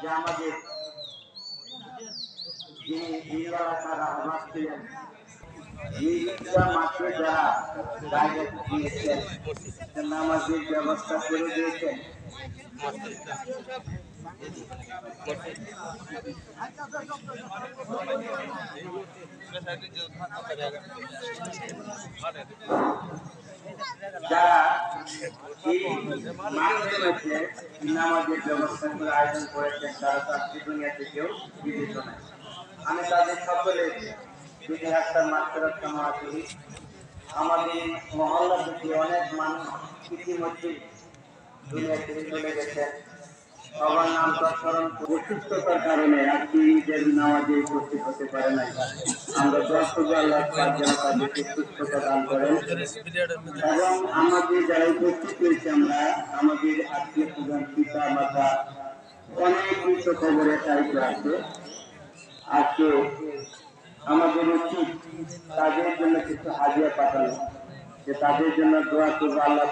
যে আমাদের যিনি এই এলাকার আহ্বান ছিলেন, এই ঈদগাহ মাঠে যারা জায়গা দিয়েছেন, নামাজের ব্যবস্থা করে দিয়েছেন, যারা এই মাঠের মধ্যে নামাজের ব্যবস্থা করে আয়োজন করেছেন, তারা চাকরি দুনিয়া থেকেও বিবেচিত নয়। আমি তাদের সকলের যদি একটা মাত্রার কামনা করি। আমাদের মহল্লা থেকে অনেক মানুষ ইতিমধ্যে দুনিয়া থেকে চলে গেছেন। সবার নাম স্মরণ অসুস্থতার কারণে আজকে ঈদের নামাজে উপস্থিত হতে পারে নাই। আমরা দোয়া করব আল্লাহ পাক যেন তাদেরকে সুস্থতা দান করেন এবং আমাদের যারা উপস্থিত হয়েছে আমরা আমাদের আত্মীয় স্বজন পিতা মাতা অনেক কিছু খবরের দায়িত্ব আছে। আজকে আমাদের উচিত তাদের জন্য কিছু হাদিয়া পাঠানো, যে তাদের জন্য দোয়া করবো আল্লাহ